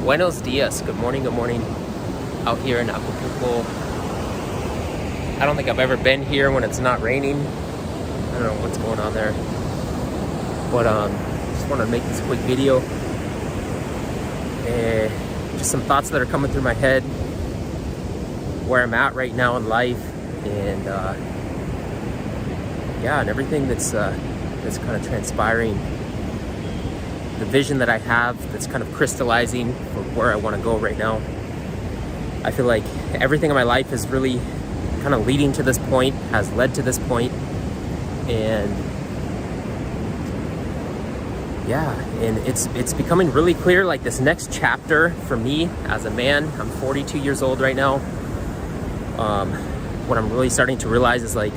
Buenos dias. Good morning out here in Acapulco. I don't think I've ever been here when it's not raining. I don't know what's going on there. But just want to make this quick video. Just some thoughts that are coming through my head, where I'm at right now in life, and and everything that's kind of transpiring. The vision that I have that's kind of crystallizing for where I want to go right now. I feel like everything in my life is really kind of leading to this point, has led to this point, and it's becoming really clear, like this next chapter for me as a man. I'm 42 years old right now. What I'm really starting to realize is like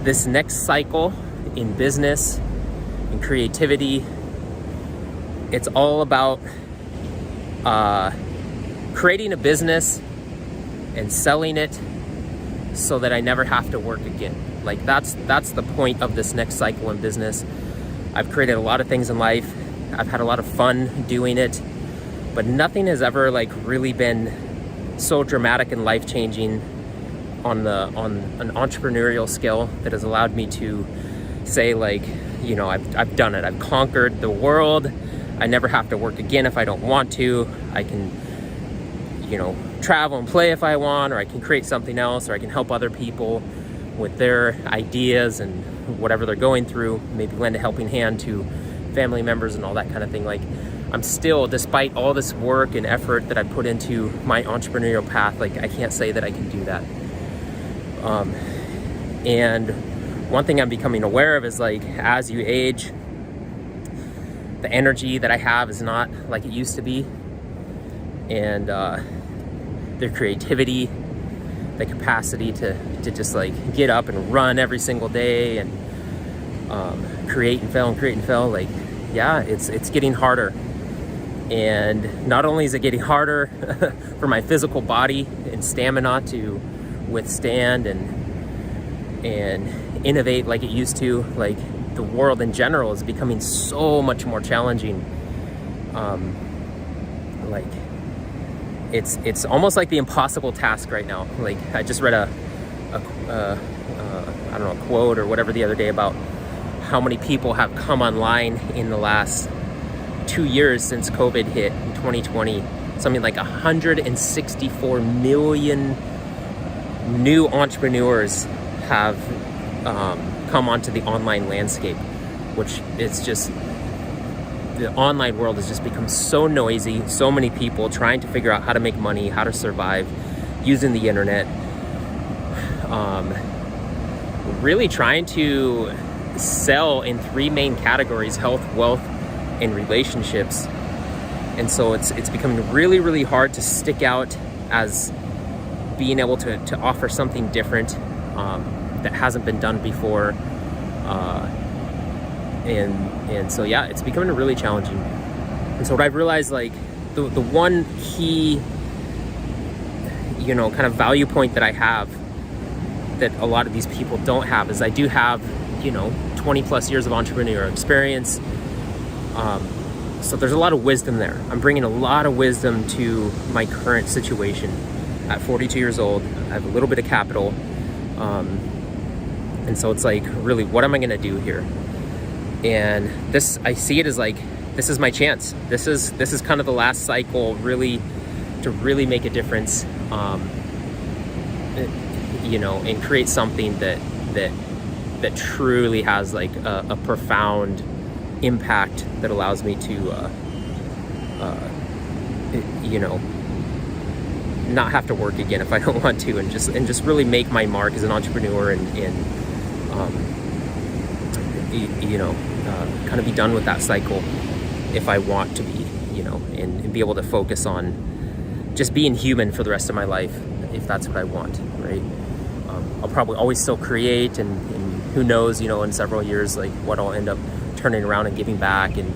this next cycle in business and creativity, it's all about creating a business and selling it so that I never have to work again. Like that's the point of this next cycle in business. I've created a lot of things in life. I've had a lot of fun doing it, but nothing has ever like really been so dramatic and life-changing on an entrepreneurial scale that has allowed me to say, like, you know, I've done it. I've conquered the world. I never have to work again if I don't want to. I can, you know, travel and play if I want, or I can create something else, or I can help other people with their ideas and whatever they're going through, maybe lend a helping hand to family members and all that kind of thing. Like, I'm still, despite all this work and effort that I put into my entrepreneurial path, like I can't say that I can do that. And one thing I'm becoming aware of is, like, as you age, the energy that I have is not like it used to be, and the creativity, the capacity to just like get up and run every single day and create and fail, like, yeah, it's getting harder. And not only is it getting harder for my physical body and stamina to withstand and innovate like it used to, like the world in general is becoming so much more challenging. Like it's almost like the impossible task right now. Like, I just read a I don't know, a quote or whatever the other day about how many people have come online in the last 2 years since COVID hit in 2020. Something like 164 million new entrepreneurs have come onto the online landscape, which it's just, the online world has just become so noisy. So many people trying to figure out how to make money, how to survive using the internet. Really trying to sell in three main categories: health, wealth, and relationships. And so it's becoming really, really hard to stick out as being able to offer something different that hasn't been done before. And so, yeah, it's becoming really challenging. And so what I've realized, like, the one key, you know, kind of value point that I have that a lot of these people don't have is I do have, you know, 20 plus years of entrepreneurial experience. So there's a lot of wisdom there. I'm bringing a lot of wisdom to my current situation. At 42 years old, I have a little bit of capital. And so it's like, really, what am I going to do here? And this, I see it as like, this is my chance. This is kind of the last cycle, really, to really make a difference, you know, and create something that truly has like a profound impact that allows me to, you know, not have to work again if I don't want to, and just really make my mark as an entrepreneur and you know, kind of be done with that cycle if I want to be, you know, and be able to focus on just being human for the rest of my life, if that's what I want, right? I'll probably always still create, and who knows, you know, in several years, like what I'll end up turning around and giving back and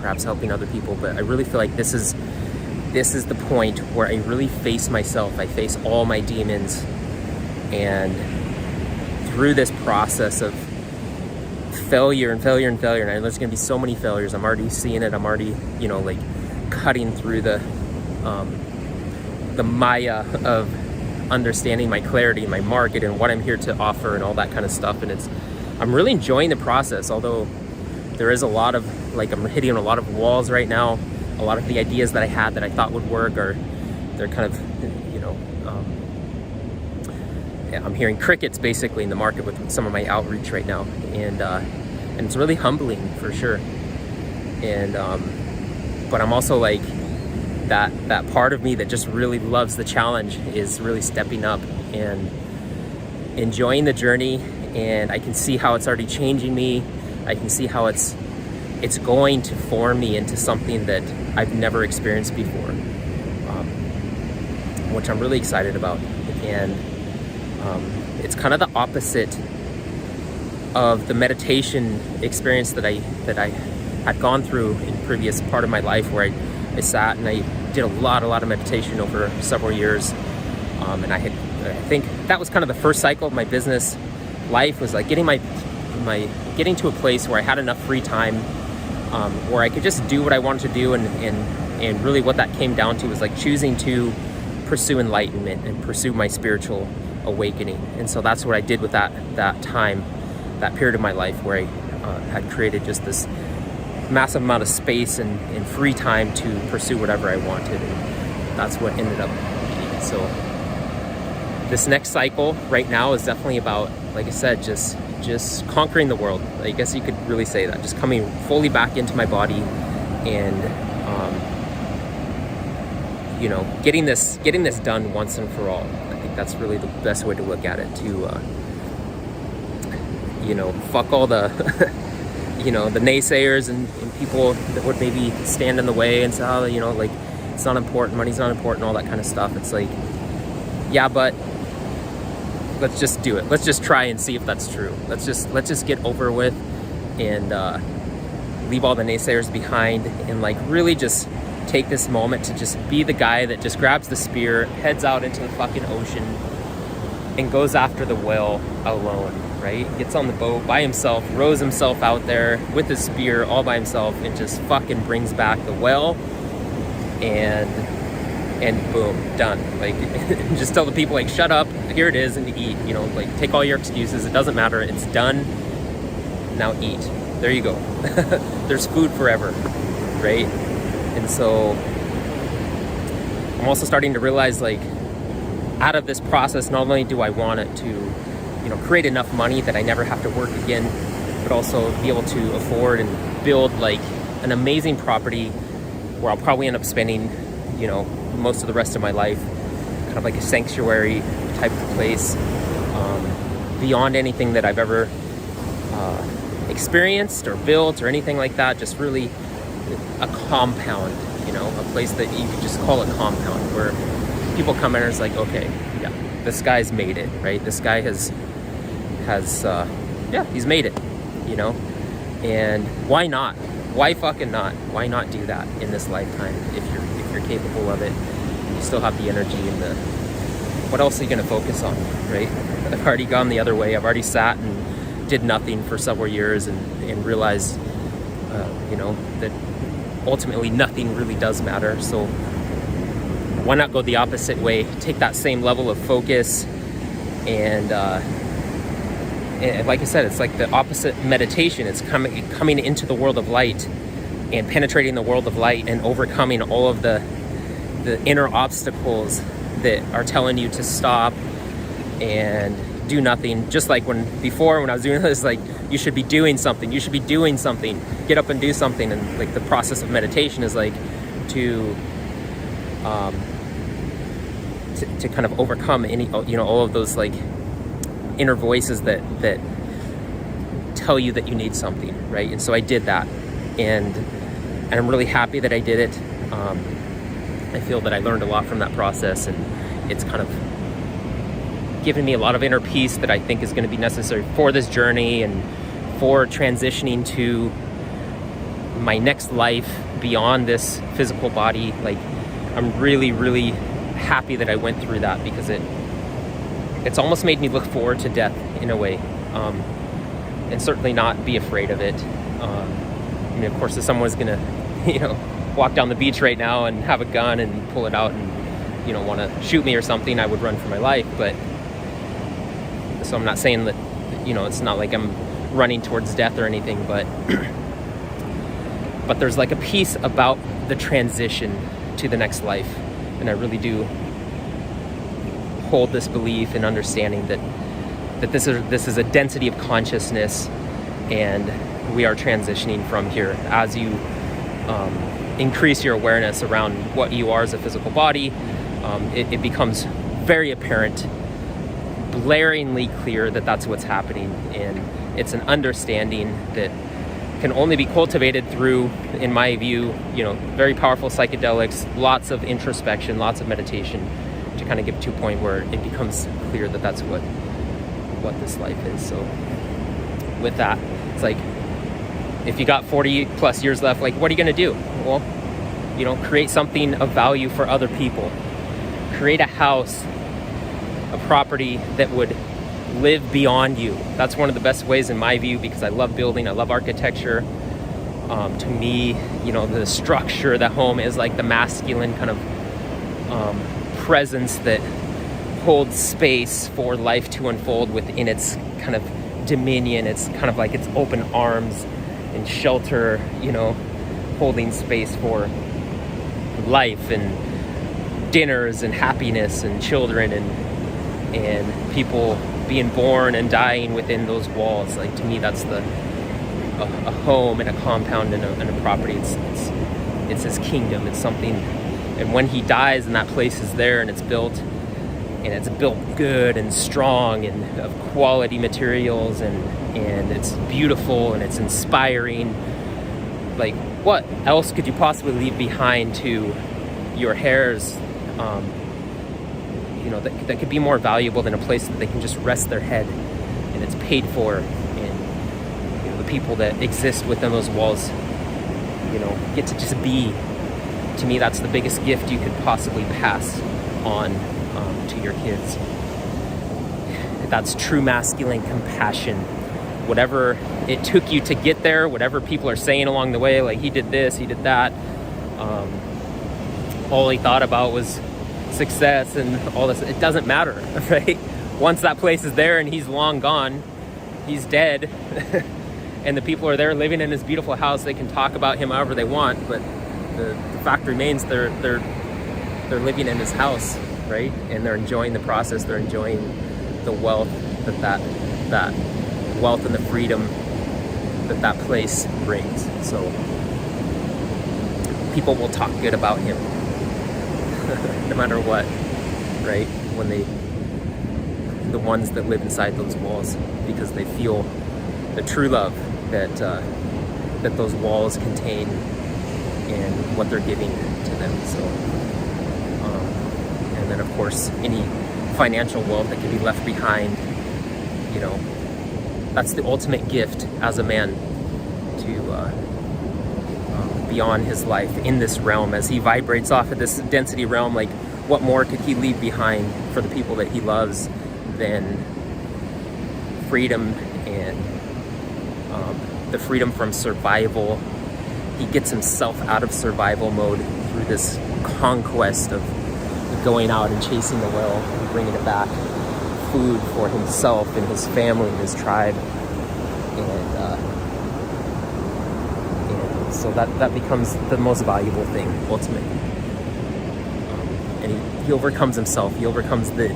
perhaps helping other people. But I really feel like this is the point where I really face myself. I face all my demons, and through this process of failure and there's going to be so many failures. I'm already seeing it. I'm already, you know, like cutting through the the maya of understanding my clarity, my market, and what I'm here to offer, and all that kind of stuff. And I'm really enjoying the process, although there is a lot of, like, I'm hitting a lot of walls right now. A lot of the ideas that I had that I thought would work they're kind of, I'm hearing crickets basically in the market with some of my outreach right now, and it's really humbling for sure. And but I'm also like, that part of me that just really loves the challenge is really stepping up and enjoying the journey. And I can see how it's already changing me. I can see how it's going to form me into something that I've never experienced before, which I'm really excited about. And it's kind of the opposite of the meditation experience that I had gone through in previous part of my life, where I sat and I did a lot of meditation over several years. And I think that was kind of the first cycle of my business life, was like getting to a place where I had enough free time, where I could just do what I wanted to do. And really what that came down to was like choosing to pursue enlightenment and pursue my spiritual awakening. And so that's what I did with that time, that period of my life, where I had created just this massive amount of space and free time to pursue whatever I wanted. And that's what ended up being. So this next cycle right now is definitely about, like I said, just conquering the world. I guess you could really say that, just coming fully back into my body and getting this done once and for all. I think that's really the best way to look at it, to fuck all the the naysayers and people that would maybe stand in the way and say, oh, like, it's not important, money's not important, all that kind of stuff. It's like, yeah, but let's just do it. Let's just try and see if that's true. Let's just get over with and leave all the naysayers behind, and like really just take this moment to just be the guy that just grabs the spear, heads out into the fucking ocean, and goes after the whale alone, right? Gets on the boat by himself, rows himself out there with his spear all by himself, and just fucking brings back the whale, and boom, done. Like, just tell the people, like, shut up, here it is, and eat, like, take all your excuses, it doesn't matter, it's done, now eat. There you go. There's food forever, right? And so I'm also starting to realize, like, out of this process, not only do I want it to, create enough money that I never have to work again, but also be able to afford and build, like, an amazing property where I'll probably end up spending, most of the rest of my life, kind of like a sanctuary type of place, beyond anything that I've ever experienced or built or anything like that. Just really a compound, a place that you could just call a compound, where people come in and it's like, okay, yeah, this guy's made it, right? This guy has he's made it, and why not? Why fucking not? Why not do that in this lifetime if you're capable of it? You still have the energy and the, what else are you going to focus on, right? I've already gone the other way. I've already sat and did nothing for several years and realized, that ultimately nothing really does matter. So why not go the opposite way? Take that same level of focus and like I said, it's like the opposite meditation. It's coming into the world of light and penetrating the world of light and overcoming all of the inner obstacles that are telling you to stop and do nothing. Just like when I was doing this, like, you should be doing something. You should be doing something. Get up and do something. And like the process of meditation is like to kind of overcome any, all of those like inner voices that tell you that you need something, right? And so I did that, and I'm really happy that I did it. I feel that I learned a lot from that process, and it's kind of given me a lot of inner peace that I think is going to be necessary for this journey and for transitioning to my next life beyond this physical body. Like, I'm really, really happy that I went through that, because it's almost made me look forward to death in a way, and certainly not be afraid of it. Of course, if someone's gonna, walk down the beach right now and have a gun and pull it out and, you know, want to shoot me or something, I would run for my life. But so I'm not saying that, you know, it's not like I'm running towards death or anything, but but there's like a piece about the transition to the next life, and I really do hold this belief and understanding that this is a density of consciousness, and we are transitioning from here as you increase your awareness around what you are as a physical body. It becomes very apparent, blaringly clear that that's what's happening, and it's an understanding that can only be cultivated through, in my view, you know, very powerful psychedelics, lots of introspection, lots of meditation, to kind of get to a point where it becomes clear that that's what this life is. So with that, it's like, if you got 40 plus years left, like, what are you going to do? Well, you know, create something of value for other people. Create a house, a property that would live beyond you. That's one of the best ways, in my view, because I love building, I love architecture. To me, you know, the structure, the home is like the masculine kind of presence that holds space for life to unfold within its kind of dominion. It's kind of like its open arms and shelter, you know, holding space for life and dinners and happiness and children and people being born and dying within those walls. Like, to me, that's a home and a compound and a property. It's his kingdom. It's something, and when he dies and that place is there and it's built good and strong and of quality materials and it's beautiful and it's inspiring, like, what else could you possibly leave behind to your heirs, you know, that could be more valuable than a place that they can just rest their head and it's paid for, and, you know, the people that exist within those walls, you know, get to just be. To me, that's the biggest gift you could possibly pass on to your kids. That's true masculine compassion. Whatever it took you to get there, whatever people are saying along the way, like, he did this, he did that, all he thought about was success and all this. It doesn't matter, right? Once that place is there and he's long gone, he's dead, and the people are there living in his beautiful house, they can talk about him however they want, but the fact remains they're living in his house, right? And they're enjoying the process, they're enjoying the wealth that wealth and the freedom that place brings. So people will talk good about him no matter what, right? When the ones that live inside those walls, because they feel the true love that those walls contain and what they're giving to them. So and then, of course, any financial wealth that can be left behind, you know, that's the ultimate gift as a man to beyond his life in this realm. As he vibrates off of this density realm, like, what more could he leave behind for the people that he loves than freedom and the freedom from survival. He gets himself out of survival mode through this conquest of going out and chasing the whale and bringing it back, food for himself and his family and his tribe, and so that becomes the most valuable thing ultimately. And he overcomes himself. He overcomes the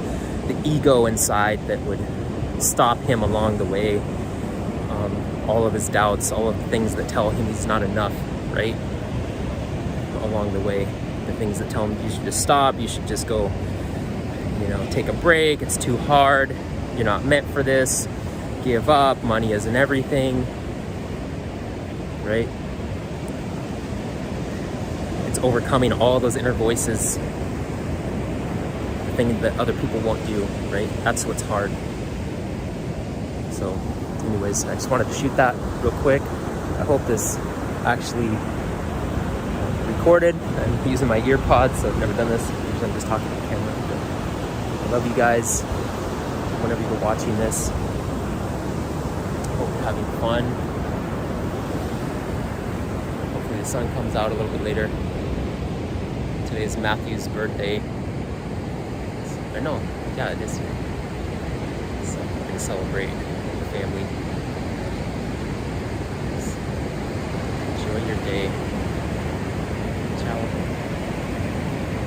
ego inside that would stop him along the way. All of his doubts, all of the things that tell him he's not enough, right? Along the way, the things that tell him you should just stop, you should just go, you know, take a break, it's too hard, you're not meant for this, give up, money isn't everything, right? It's overcoming all those inner voices, the thing that other people won't do, right? That's what's hard. So anyways, I just wanted to shoot that real quick. I hope this actually recorded. I'm using my ear pods, so I've never done this. Usually I'm just talking to the camera. But I love you guys whenever you're watching this. Hope you're having fun. Hopefully the sun comes out a little bit later. Today's Matthew's birthday. Or no, yeah, it is. So we're going to celebrate with the family. Enjoy your day. Ciao.